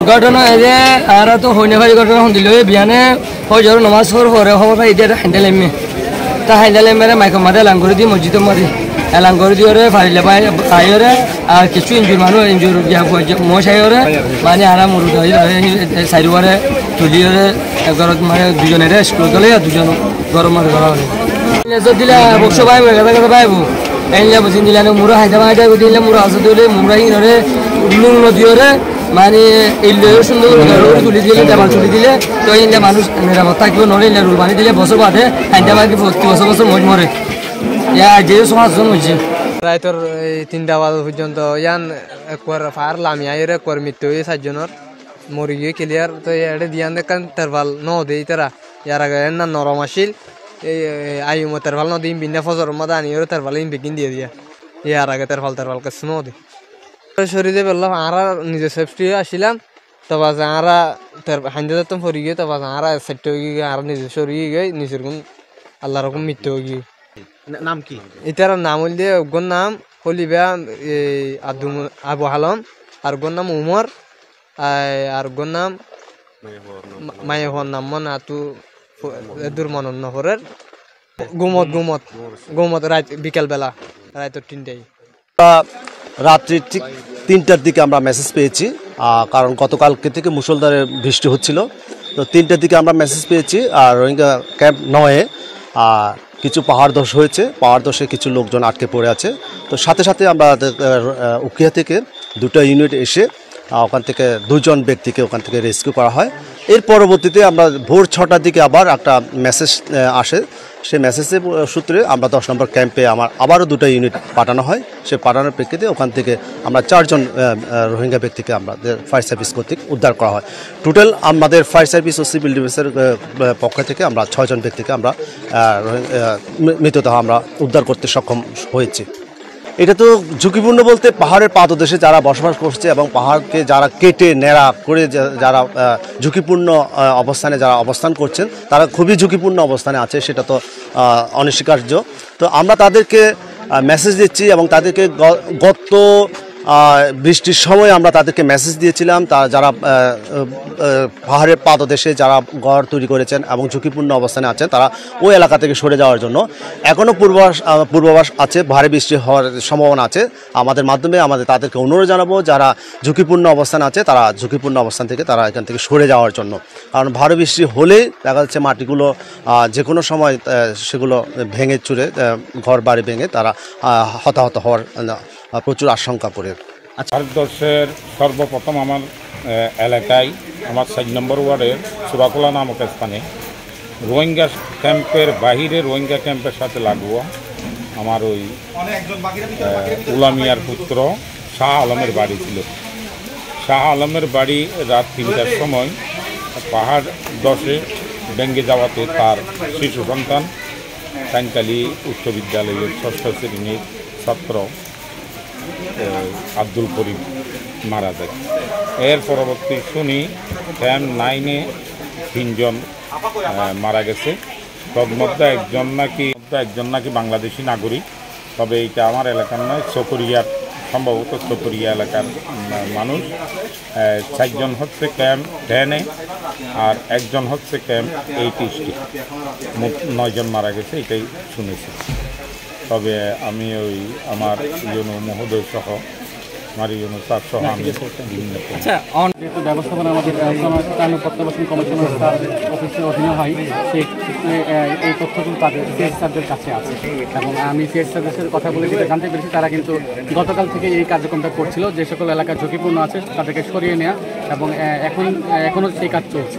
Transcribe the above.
ঘটনা যে আর তো হইনে ভাই ঘটনা শুনিল বিয়ানে হজর নমাজ পড়ে খবর এটা হ্যান্ডেল এমনি তা হ্যান্ডেল এমে মাইক মাদে এলাং করে দিই মসজিদ মারি এলাং করে দিয়ে ফারিলে পাইরে আর কিছু ইঞ্জুর মানুষ ইঞ্জুর মশাইরে মানে আর মুরুদ চারিবারে তুলিয়ে ঘরত মানে দুজনেরে স্কুল গলে দুজন গরম মারে ধরা হলে দিলে বসো পাইব কথা কথা পাইব এনে বুঝি দিলে মুড়া হাইতে মাইতে দিলে মুড়া আছে দিলে মুড়া ইনরে লুং নদীরে মানে এলে সুন্দর তুলি দিলে দেওয়াল তুলি দিলে তো এনে মানুষ নিরাপদ থাকবে নলে এনে রুল বানি দিলে বছর বাদে হাইতে মাইকে প্রতি বছর বছর মজ মরে ইয়া যে সমাজজন হয়েছে প্রায় তোর এই 3টা বাজে পর্যন্ত ইয়ান একবার ফায়ার লামিয়া এর একবার মৃত্যু হয়ে 4জনের মরি গিয়ে ক্লিয়ার তো এটা দিয়ান দেখান তেরবাল ন দেই তারা ইয়ার আগে না নরম আসিল এই আয়ু মো তেরবাল ন দিন বিনা ফজর মধ্যে আনি ওর তেরবাল ইন বেগিন দিয়ে দিয়া ইয়ার আগে তেরবাল কাছে ন দে শরীরে বললাম আরা নিজে সেফটি আসিলাম তবা আরা হাইন্দা যেতাম ফরি গিয়ে তবা আরা সেট হয়ে গিয়ে আর নিজে সরিয়ে গিয়ে নিজের গুণ আল্লাহ রকম মৃত্যু হয়ে গিয়ে নাম কি এটার নাম হল দিয়ে ওর নাম হলিবা আবু আলম আর ওর নাম উমর আর ওর নাম মায়ে হওয়ার নাম মনে আতু দূর মনন নহরের গুমত গুমত গুমত রাত বিকেলবেলা রাত 3টায় রাত্রি ঠিক 3টার দিকে আমরা মেসেজ পেয়েছি কারণ গতকালকে থেকে মুষলধারে বৃষ্টি হচ্ছিল তো 3টার দিকে আমরা মেসেজ পেয়েছি আর রোহিঙ্গা ক্যাম্প 9-এ কিছু পাহাড় ধস হয়েছে পাহাড় ধসে কিছু লোকজন আটকে পড়ে আছে তো সাথে সাথে আমরা উখিয়া থেকে 2টা ইউনিট এসে ওখান থেকে 2জন ব্যক্তিকে ওখান থেকে রেস্কিউ করা হয় এর পরবর্তীতে আমরা ভোর 6টার দিকে আবার একটা মেসেজ আসে সেই মেসেজের সূত্রে আমরা 10 নম্বর ক্যাম্পে আবারও 2টা ইউনিট পাঠানো হয় সে পাঠানোর প্রেক্ষিতে ওখান থেকে আমরা 4জন রোহিঙ্গা ব্যক্তিকে আমাদের ফায়ার সার্ভিস কর্তৃক উদ্ধার করা হয় টোটাল আমাদের ফায়ার সার্ভিস ও সিভিল ডিফেন্সের পক্ষ থেকে আমরা 6জন ব্যক্তিকে আমরা মৃতদেহ আমরা উদ্ধার করতে সক্ষম হয়েছি এটা তো ঝুঁকিপূর্ণ বলতে পাহাড়ের পাদদেশে যারা বসবাস করছে এবং পাহাড়কে যারা কেটে ন্যাড়া করে যারা ঝুঁকিপূর্ণ অবস্থানে যারা অবস্থান করছেন তারা খুবই ঝুঁকিপূর্ণ অবস্থানে আছে সেটা তো অনস্বীকার্য তো আমরা তাদেরকে মেসেজ দিচ্ছি এবং তাদেরকে গত বৃষ্টির সময় আমরা তাদেরকে মেসেজ দিয়েছিলাম যারা পাহাড়ের পাদদেশে যারা ঘর তৈরি করেছেন এবং ঝুঁকিপূর্ণ অবস্থানে আছেন তারা ওই এলাকা থেকে সরে যাওয়ার জন্য এখনও পূর্বাভাস আছে ভারী বৃষ্টি হওয়ার সম্ভাবনা আছে আমাদের মাধ্যমে তাদেরকে অনুরোধ জানাবো যারা ঝুঁকিপূর্ণ অবস্থান আছে তারা ঝুঁকিপূর্ণ অবস্থান থেকে তারা এখান থেকে সরে যাওয়ার জন্য কারণ ভারী বৃষ্টি হলেই দেখা যাচ্ছে মাটিগুলো যে কোনো সময় সেগুলো ভেঙে চুরে ঘর বাড়ি ভেঙে তারা হতাহত হওয়ার প্রচুর আশঙ্কা পড়ে ভারতবর্ষের সর্বপ্রথম আমার এলাকায় আমার 4 নম্বর ওয়ার্ডের সুরাকোলা নামক স্থানে রোহিঙ্গা ক্যাম্পের বাহিরে রোহিঙ্গা ক্যাম্পের সাথে লাগোয়া আমার ওই উলামিয়ার পুত্র শাহ আলমের বাড়ি ছিল শাহ আলমের বাড়ি রাত 3টার সময় পাহাড় ধসে ভেঙে যাওয়াতে তার শিশু সন্তান টাঙ্কালি উচ্চ বিদ্যালয়ের 6ষ্ঠ শ্রেণীর ছাত্র আব্দুল করিম মারা যায় এর পরবর্তী শুনি ক্যাম্প 9-এ 3জন মারা গেছে তন্মধ্যে একজন নাকি বাংলাদেশি নাগরিক তবে এইটা আমার এলাকার নয় চকরিয়ার সম্ভবত চকরিয়া এলাকার মানুষ 4জন হচ্ছে ক্যাম্প 10-এ আর 1জন হচ্ছে ক্যাম্প 8-টি মোট 9জন মারা গেছে এটাই শুনেছি তবে আমি ওই আমার ইউনো মহোদয় সহ আমার ইউনো স্যার সহ আমি বিভিন্ন ব্যবস্থাপনা আমাদের প্রত্যাবাসন কমিশনার অফিসের অধীনে হয় সেক্ষেত্রে এই তথ্যগুলো তাদের সিএস স্যারদের কাছে আছে এবং আমি সিএস স্যারদের কথা বলে যেটা জানতে পেরেছি তারা কিন্তু গতকাল থেকে এই কার্যক্রমটা করছিল যে সকল এলাকা ঝুঁকিপূর্ণ আছে তাদেরকে সরিয়ে নেওয়া এবং এখনও সেই কাজ চলছে